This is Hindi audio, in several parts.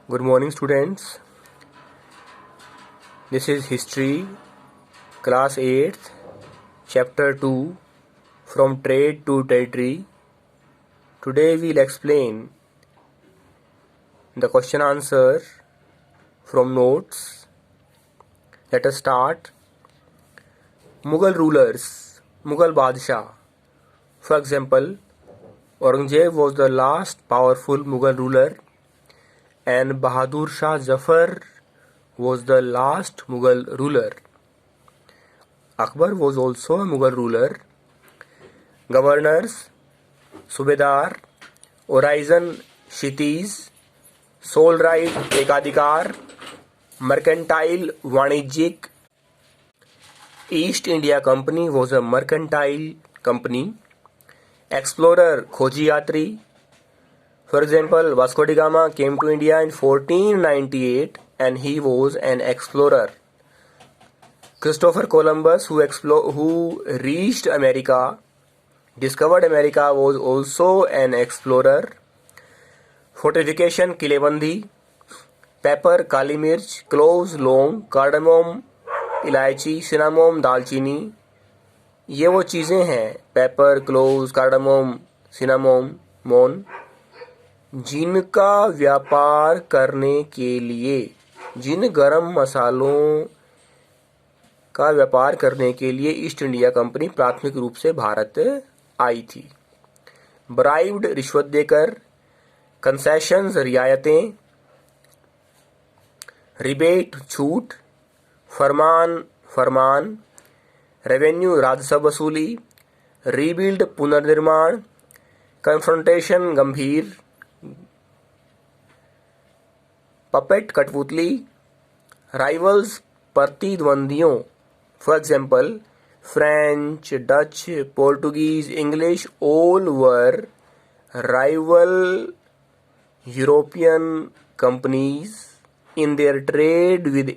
Good morning, students. This is History, Class 8th, Chapter 2, From Trade to Territory. Today we'll explain the question answer from notes. Let us start. Mughal rulers, Mughal Badshah. For example, Aurangzeb was the last powerful Mughal ruler, and Bahadur Shah Zafar was the last Mughal ruler. Akbar was also a Mughal ruler. Governors, Subedar, Horizon, Kshitiz, Sole Right, Ekadikar, Mercantile, Vanijik. East India Company was a mercantile company. Explorer, Khoji Yatri. For example, Vasco da Gama came to India in 1498 and he was an explorer. Christopher Columbus, who reached America, discovered America, was also an explorer. Fortification, Kilebandi. Pepper, Kali Mirch. Cloves, Long. Cardamom, इलायची. सिनामोम, दालचीनी. ये वो चीज़ें हैं, पेपर, क्लोव्स, कार्डामोम, सिनामोम, मोन, जिनका व्यापार करने के लिए, जिन गरम मसालों का व्यापार करने के लिए ईस्ट इंडिया कंपनी प्राथमिक रूप से भारत आई थी. ब्राइब्ड, रिश्वत देकर. कंसेशंस, रियायतें. रिबेट, छूट. फरमान. रेवेन्यू, राजस्व वसूली. रीबिल्ड, पुनर्निर्माण. कन्फ्रंटेशन, गंभीर. पपेट, कठपुतली. राइवल्स, प्रतिद्वंदियों. For example, French, Dutch, Portuguese, English, all were rival European companies in their trade with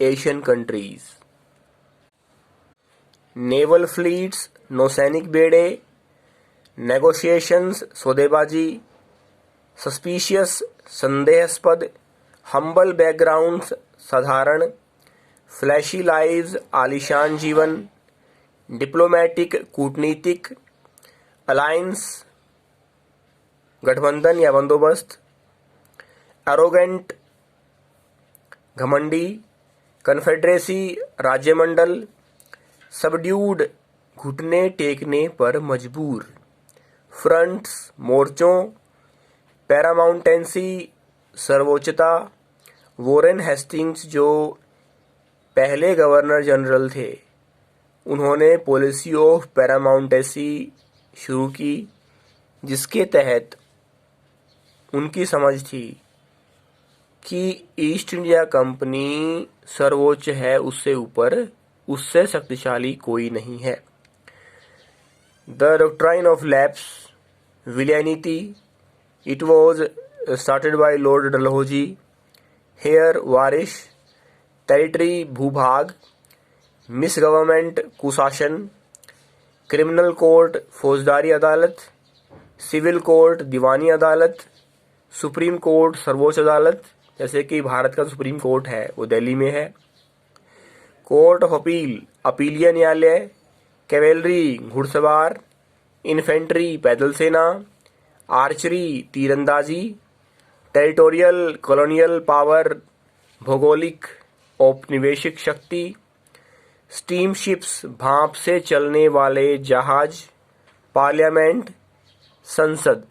Asian countries. Naval fleets, नौसैनिक बेड़े. Negotiations, सौदेबाजी. Suspicious, संदेहास्पद. Humble backgrounds, साधारण. Flashy lives, आलीशान जीवन. Diplomatic, कूटनीतिक. Alliance, गठबंधन या बंदोबस्त. Arrogant, घमंडी. कन्फेडरेसी, राज्यमंडल. सबड्यूड, घुटने टेकने पर मजबूर. फ्रंट्स, मोर्चों. पैरामाउंटेंसी, सर्वोच्चता. वॉरेन हेस्टिंग्स, जो पहले गवर्नर जनरल थे, उन्होंने पॉलिसी ऑफ पैरामाउंटेंसी शुरू की, जिसके तहत उनकी समझ थी कि ईस्ट इंडिया कंपनी सर्वोच्च है, उससे ऊपर, उससे शक्तिशाली कोई नहीं है. द डॉक्ट्राइन ऑफ लैप्स, विलियनिटी. It was started by lord Dalhousie. Heir, वारिश. टेरिटरी, भूभाग. मिस गवर्नमेंट, कुशासन. क्रिमिनल कोर्ट, फौजदारी अदालत. सिविल कोर्ट, दीवानी अदालत. सुप्रीम कोर्ट, सर्वोच्च अदालत, जैसे कि भारत का सुप्रीम कोर्ट है वो दिल्ली में है. कोर्ट ऑफ अपील, अपीलीय न्यायालय. कैवेलरी, घुड़सवार. इन्फेंट्री, पैदल सेना. आर्चरी, तीरंदाजी. टेरिटोरियल, कॉलोनियल पावर, भौगोलिक औपनिवेशिक शक्ति. स्टीमशिप्स, भाप से चलने वाले जहाज. पार्लियामेंट, संसद.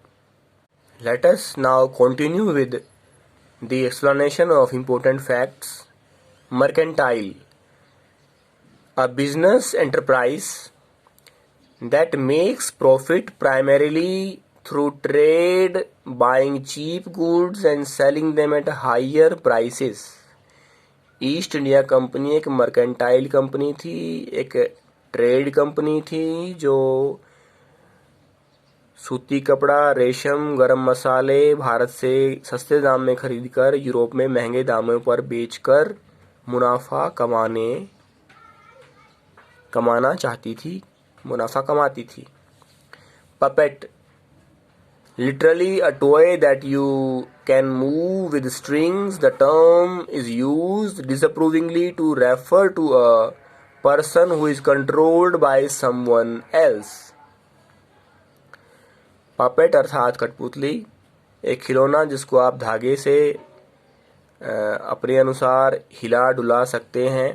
Let us now continue with the explanation of important facts. Mercantile, a business enterprise that makes profit primarily through trade, buying cheap goods and selling them at higher prices. East India company एक मर्केंटाइल कंपनी थी, एक ट्रेड कंपनी थी जो सूती कपड़ा, रेशम, गरम मसाले भारत से सस्ते दाम में खरीदकर यूरोप में महंगे दामों पर बेचकर मुनाफा कमाना चाहती थी, मुनाफा कमाती थी. Puppet, literally a toy that you can move with strings. The term is used disapprovingly to refer to a person who is controlled by someone else. Puppet अर्थात कठपुतली, एक खिलौना जिसको आप धागे से अपने अनुसार हिला डुला सकते हैं।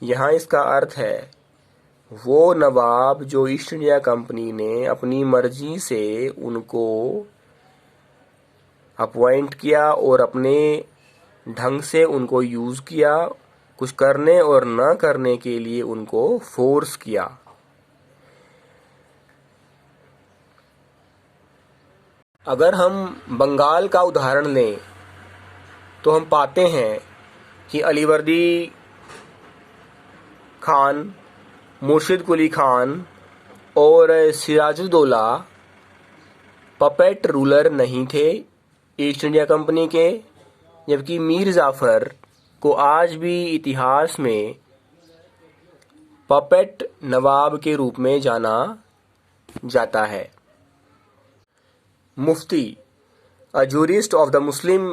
यहाँ इसका अर्थ है वो नवाब जो ईस्ट इंडिया कंपनी ने अपनी मर्जी से उनको अपॉइंट किया और अपने ढंग से उनको यूज़ किया, कुछ करने और न करने के लिए उनको फोर्स किया। अगर हम बंगाल का उदाहरण लें तो हम पाते हैं कि अलीवर्दी खान, मुर्शिद कुली खान और सिराजुद्दौला पपेट रूलर नहीं थे ईस्ट इंडिया कंपनी के, जबकि मीर जाफ़र को आज भी इतिहास में पपेट नवाब के रूप में जाना जाता है। मुफ्ती, a jurist of the Muslim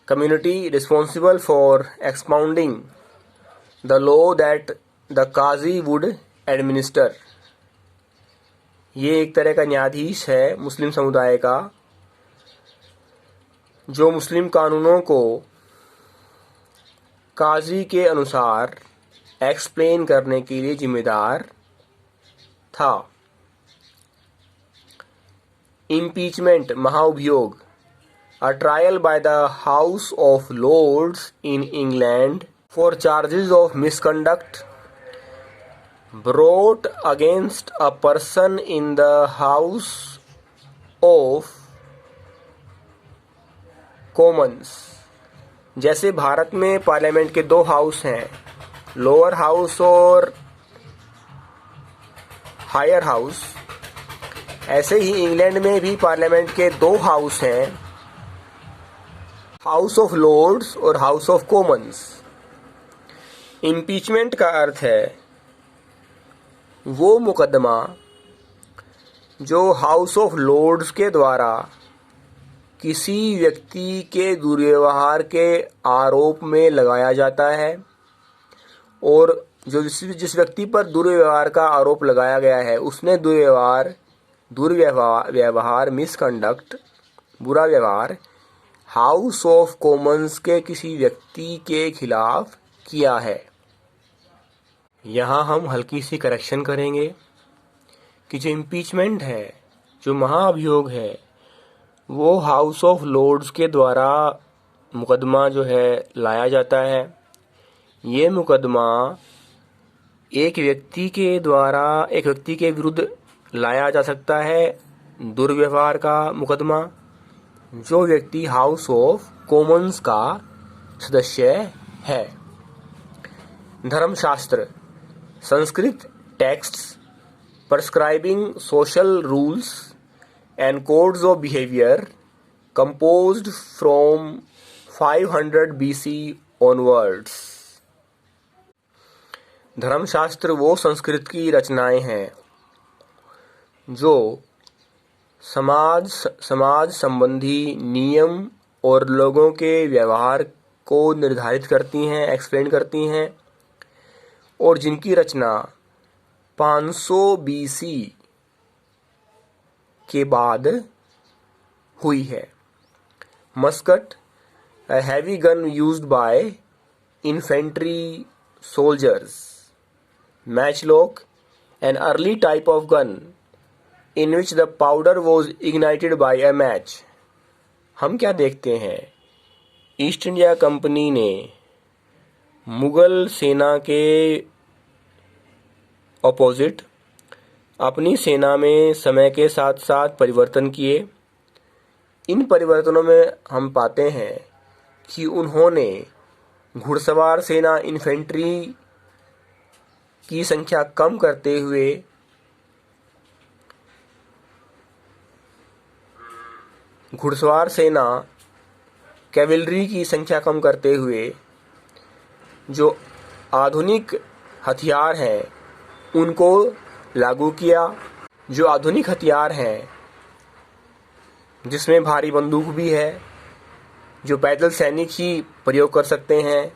community responsible for expounding the law that the Qazi would administer। ये एक तरह का न्यायाधीश है मुस्लिम समुदाय का, जो मुस्लिम कानूनों को काजी के अनुसार एक्सप्लेन करने के लिए जिम्मेदार था। इम्पीचमेंट, महाअभियोग, a trial by the House of Lords in England for charges of misconduct brought against a person in the House of Commons। जैसे भारत में पार्लियामेंट के दो हाउस हैं, लोअर हाउस और हायर हाउस, ऐसे ही इंग्लैंड में भी पार्लियामेंट के दो हाउस हैं, हाउस ऑफ लॉर्ड्स और हाउस ऑफ कॉमन्स। इम्पीचमेंट का अर्थ है वो मुकदमा जो हाउस ऑफ लॉर्ड्स के द्वारा किसी व्यक्ति के दुर्व्यवहार के आरोप में लगाया जाता है, और जो जिस व्यक्ति पर दुर्व्यवहार का आरोप लगाया गया है उसने दुर्व्यवहार मिसकंडक्ट, बुरा व्यवहार हाउस ऑफ कॉमन्स के किसी व्यक्ति के खिलाफ किया है। यहाँ हम हल्की सी करेक्शन करेंगे कि जो इम्पीचमेंट है, जो महाअभियोग है, वो हाउस ऑफ लॉर्ड्स के द्वारा मुकदमा जो है लाया जाता है। ये मुकदमा एक व्यक्ति के विरुद्ध लाया जा सकता है, दुर्व्यवहार का मुकदमा, जो व्यक्ति हाउस ऑफ कॉमन्स का सदस्य है। धर्मशास्त्र, Sanskrit texts prescribing social rules and codes of behavior composed from 500 BC onwards। धर्मशास्त्र वो संस्कृत की रचनाएं हैं जो समाज संबंधी नियम और लोगों के व्यवहार को निर्धारित करती हैं, एक्सप्लेन करती हैं, और जिनकी रचना 500 BC के बाद हुई है। Muscat, a heavy gun used by infantry soldiers। Matchlock, an early type of gun in which the powder was ignited by a match। हम क्या देखते हैं, ईस्ट इंडिया कंपनी ने मुगल सेना के ऑपोजिट अपनी सेना में समय के साथ साथ परिवर्तन किए। इन परिवर्तनों में हम पाते हैं कि उन्होंने घुड़सवार सेना, इन्फेंट्री की संख्या कम करते हुए घुड़सवार सेना, कैवलरी की संख्या कम करते हुए जो आधुनिक हथियार हैं उनको लागू किया। जो आधुनिक हथियार हैं जिसमें भारी बंदूक भी है, जो पैदल सैनिक ही प्रयोग कर सकते हैं।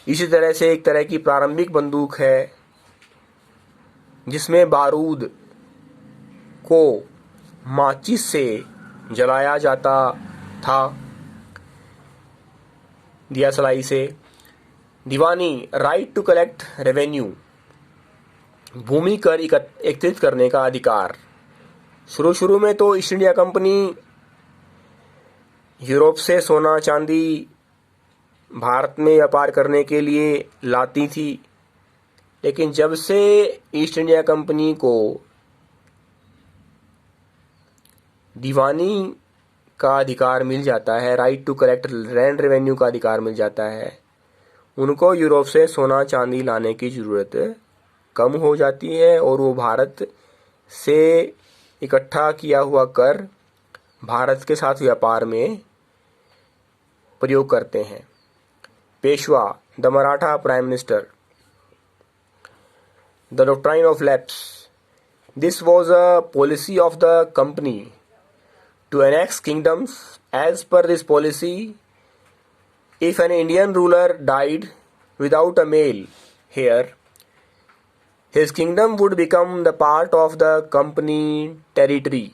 इसी तरह से एक तरह की प्रारंभिक बंदूक है जिसमें बारूद को माचिस से जलाया जाता था, दिया सलाई से। दीवानी, राइट टू कलेक्ट रेवेन्यू, भूमि कर एकत्रित करने का अधिकार। शुरू में तो ईस्ट इंडिया कंपनी यूरोप से सोना चांदी भारत में व्यापार करने के लिए लाती थी, लेकिन जब से ईस्ट इंडिया कंपनी को दीवानी का अधिकार मिल जाता है, right to collect land revenue का अधिकार मिल जाता है, उनको यूरोप से सोना चांदी लाने की ज़रूरत कम हो जाती है और वो भारत से इकट्ठा किया हुआ कर भारत के साथ व्यापार में प्रयोग करते हैं। Peshwa, the Maratha prime minister, the doctrine of lapse, this was a policy of the company to annex kingdoms. As per this policy, if an Indian ruler died without a male heir, his kingdom would become the part of the company territory.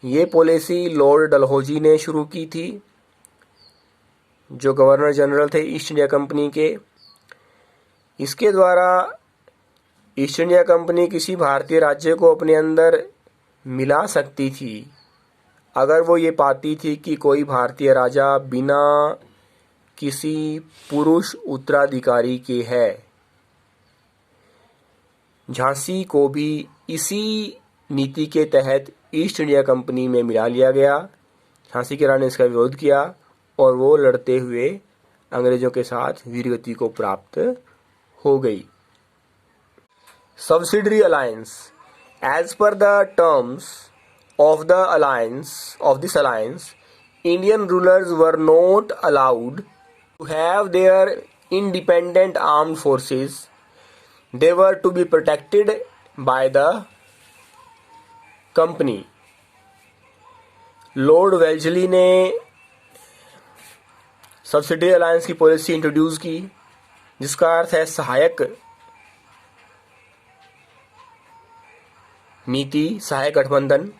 ये पॉलिसी लॉर्ड डलहौजी ने शुरू की थी, जो गवर्नर जनरल थे ईस्ट इंडिया कंपनी के। इसके द्वारा ईस्ट इंडिया कंपनी किसी भारतीय राज्य को अपने अंदर मिला सकती थी अगर वो ये पाती थी कि कोई भारतीय राजा बिना किसी पुरुष उत्तराधिकारी के है। झांसी को भी इसी नीति के तहत ईस्ट इंडिया कंपनी में मिला लिया गया। झांसी की रानी ने इसका विरोध किया और वो लड़ते हुए अंग्रेजों के साथ वीरगति को प्राप्त हो गई। Subsidiary alliance, as per the terms of this alliance, Indian rulers were not allowed to have their independent armed forces. They were to be protected by the company. Lord Wellesley ने सब्सिडरी अलायंस की पॉलिसी इंट्रोड्यूस की, जिसका अर्थ है सहायक नीति, सहायक गठबंधन।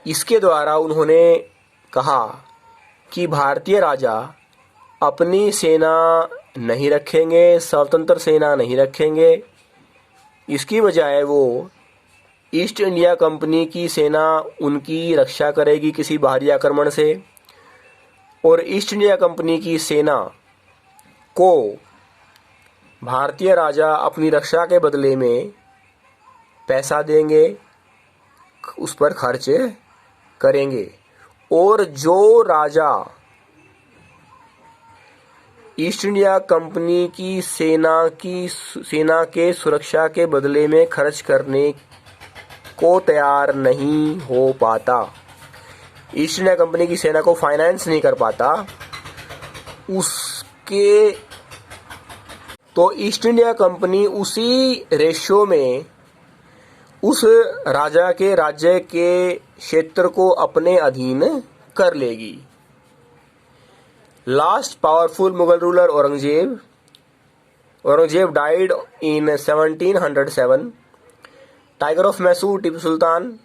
इसके द्वारा उन्होंने कहा कि भारतीय राजा अपनी सेना नहीं रखेंगे, स्वतंत्र सेना नहीं रखेंगे। इसकी बजाय वो ईस्ट इंडिया कंपनी की सेना उनकी रक्षा करेगी किसी बाहरी आक्रमण से, और ईस्ट इंडिया कंपनी की सेना को भारतीय राजा अपनी रक्षा के बदले में पैसा देंगे, उस पर खर्च करेंगे। और जो राजा ईस्ट इंडिया कंपनी की सेना के सुरक्षा के बदले में खर्च करने को तैयार नहीं हो पाता, ईस्ट इंडिया कंपनी की सेना को फाइनेंस नहीं कर पाता, तो ईस्ट इंडिया कंपनी उसी रेशो में उस राजा के राज्य के क्षेत्र को अपने अधीन कर लेगी। Last powerful Mughal ruler Aurangzeb died in 1707। Tiger of Mysore, Tipu Sultan,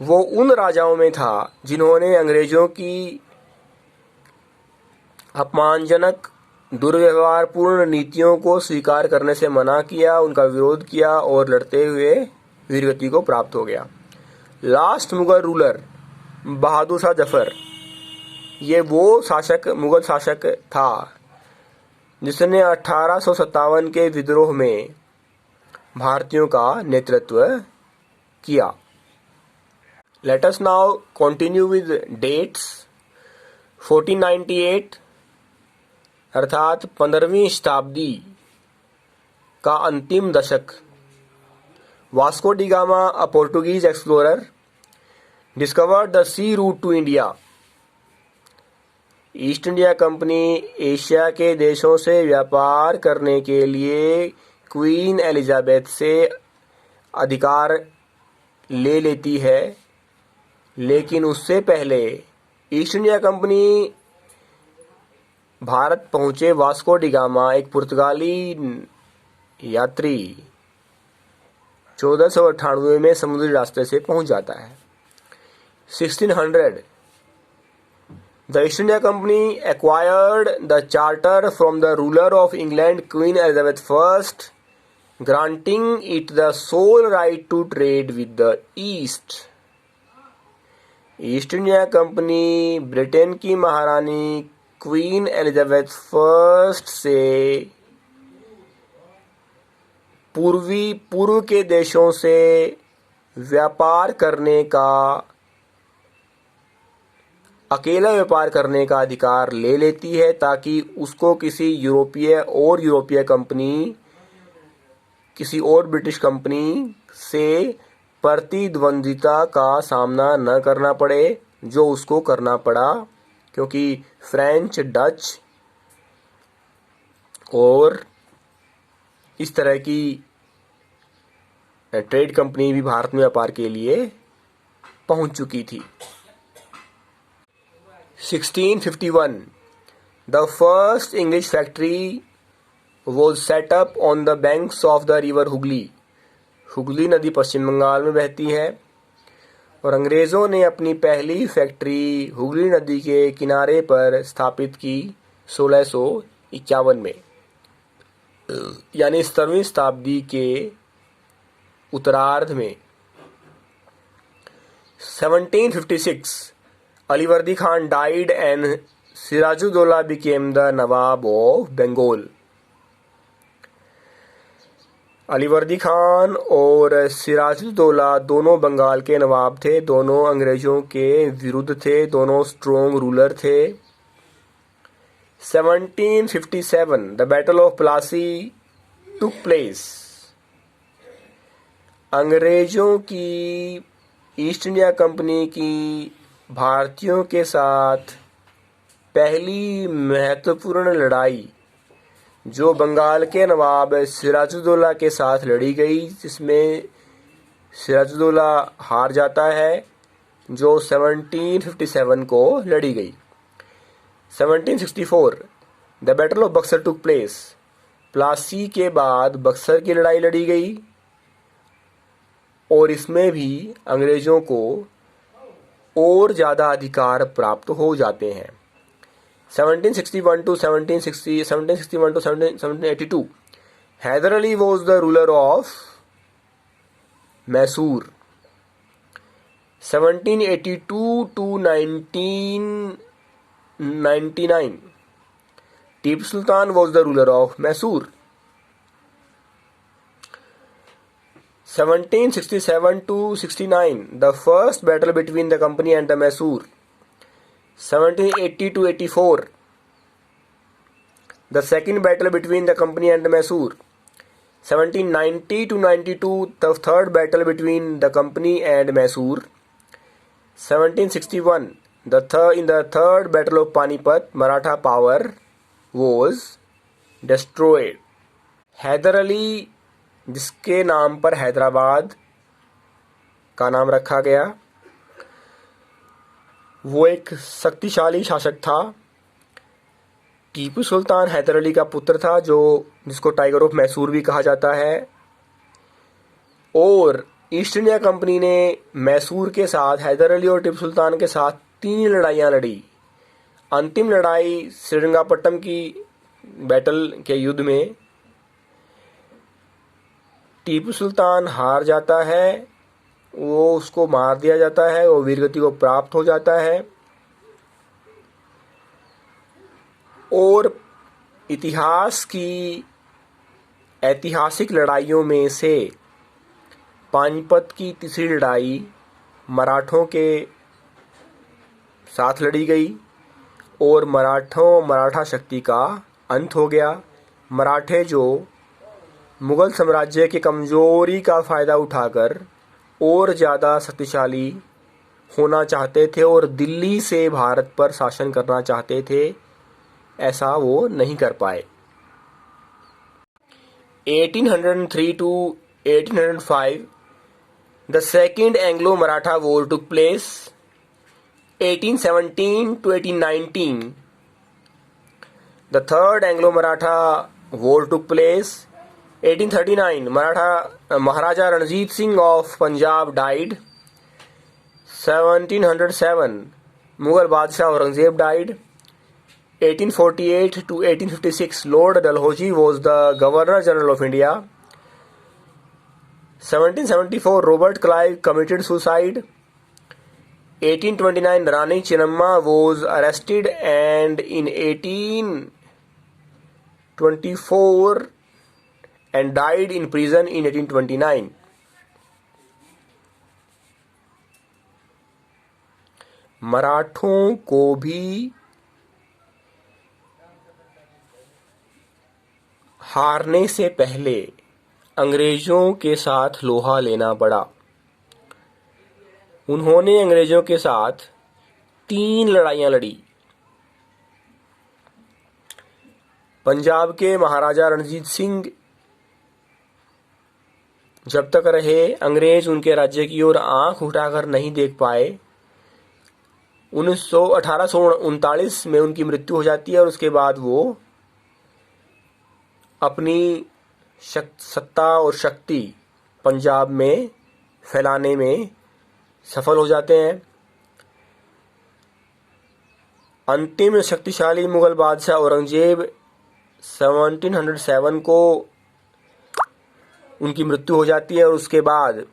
वो उन राजाओं में था जिन्होंने अंग्रेजों की अपमानजनक दुर्व्यवहारपूर्ण नीतियों को स्वीकार करने से मना किया, उनका विरोध किया और लड़ते हुए वीरगति को प्राप्त हो गया। लास्ट मुगल रूलर बहादुर शाह जफर, ये वो मुगल शासक था जिसने 1857 के विद्रोह में भारतीयों का नेतृत्व किया। Let us now continue with dates. 1498 अर्थात 15वीं शताब्दी का अंतिम दशक। Vasco da Gama, a Portuguese explorer, discovered the sea route to India. East India Company Asia के देशों से व्यापार करने के लिए क्वीन एलिजाबेथ से अधिकार ले लेती है, लेकिन उससे पहले ईस्ट इंडिया कंपनी भारत पहुंचे वास्को डी गामा, एक पुर्तगाली यात्री 1498 में समुद्री रास्ते से पहुंच जाता है। 1600 The East India Company acquired the charter from the ruler of England, Queen Elizabeth I, granting it the sole right to trade with the East. East India company Britain की महारानी क्वीन एलिजाबेथ फर्स्ट से पूर्व के देशों से व्यापार करने का, अकेला व्यापार करने का अधिकार ले लेती है, ताकि उसको किसी यूरोपीय कंपनी, किसी और ब्रिटिश कंपनी से प्रतिद्वंदिता का सामना न करना पड़े, जो उसको करना पड़ा, क्योंकि फ्रेंच, डच और इस तरह की ट्रेड कंपनी भी भारत में व्यापार के लिए पहुंच चुकी थी। 1651 The first English factory was set up on the banks of the river Hooghly. Hooghly नदी पश्चिम बंगाल में बहती है और अंग्रेज़ों ने अपनी पहली फैक्ट्री हुगली नदी के किनारे पर स्थापित की 1651 में, यानी 17वीं शताब्दी के उत्तरार्ध में। 1756 Alivardi Khan died and Siraj-ud-Daulah became the Nawab of Bengal. Alivardi Khan और सिराजुद्दौला दोनों बंगाल के नवाब थे, दोनों अंग्रेजों के विरुद्ध थे, दोनों स्ट्रॉन्ग रूलर थे। 1757 the battle of Plassey took place. अंग्रेजों की ईस्ट इंडिया कंपनी की भारतीयों के साथ पहली महत्वपूर्ण लड़ाई, जो बंगाल के नवाब सिराजुद्दौला के साथ लड़ी गई, जिसमें सिराजुद्दौला हार जाता है, जो 1757 को लड़ी गई। 1764 the battle of Buxar took place. Plassey के बाद बक्सर की लड़ाई लड़ी गई और इसमें भी अंग्रेजों को और ज़्यादा अधिकार प्राप्त हो जाते हैं। 1761 to 1782 Haider Ali was the ruler of Mysore. 1782 to 1999 Tipu Sultan was the ruler of Mysore. 1767 to 69 the first battle between the company and the Mysore. 1780 to 84 the second battle between the company and the Mysore. 1790 to 92 the third battle between the company and Mysore. 1761 in the third battle of Panipat Maratha power was destroyed। Haider Ali, जिसके नाम पर हैदराबाद का नाम रखा गया, वो एक शक्तिशाली शासक था। टीपू सुल्तान हैदर अली का पुत्र था, जिसको टाइगर ऑफ मैसूर भी कहा जाता है। और ईस्ट इंडिया कंपनी ने मैसूर के साथ, हैदर अली और टीपू सुल्तान के साथ 3 लड़ाइयाँ लड़ी। अंतिम लड़ाई श्रीरंगापट्टनम की बैटल के युद्ध में टीपू सुल्तान हार जाता है, वो उसको मार दिया जाता है, वो वीरगति को प्राप्त हो जाता है। और इतिहास की ऐतिहासिक लड़ाइयों में से पानीपत की तीसरी लड़ाई मराठों के साथ लड़ी गई और मराठा शक्ति का अंत हो गया। मराठे जो मुगल साम्राज्य की कमजोरी का फ़ायदा उठाकर और ज़्यादा शक्तिशाली होना चाहते थे और दिल्ली से भारत पर शासन करना चाहते थे, ऐसा वो नहीं कर पाए। 1803 to 1805 The second Anglo-Maratha War took place 1817 to 1819. The third Anglo-Maratha War took place 1839. Maharaja Ranjit Singh of Punjab died. 1707. Mughal Badshah Aurangzeb died. 1848 to 1856. Lord Dalhousie was the Governor General of India. 1774. Robert Clive committed suicide. 1829. Rani Chennamma was arrested, and in 1824 and died in prison in 1829. मराठों को भी हारने से पहले अंग्रेजों के साथ लोहा लेना पड़ा। उन्होंने अंग्रेजों के साथ 3 लड़ाइयां लड़ी। पंजाब के महाराजा रणजीत सिंह जब तक रहे, अंग्रेज उनके राज्य की ओर आंख उठाकर नहीं देख पाए। 1839 में उनकी मृत्यु हो जाती है और उसके बाद वो अपनी सत्ता और शक्ति पंजाब में फैलाने में सफल हो जाते हैं। अंतिम शक्तिशाली मुगल बादशाह औरंगजेब 1707 को उनकी मृत्यु हो जाती है और उसके बाद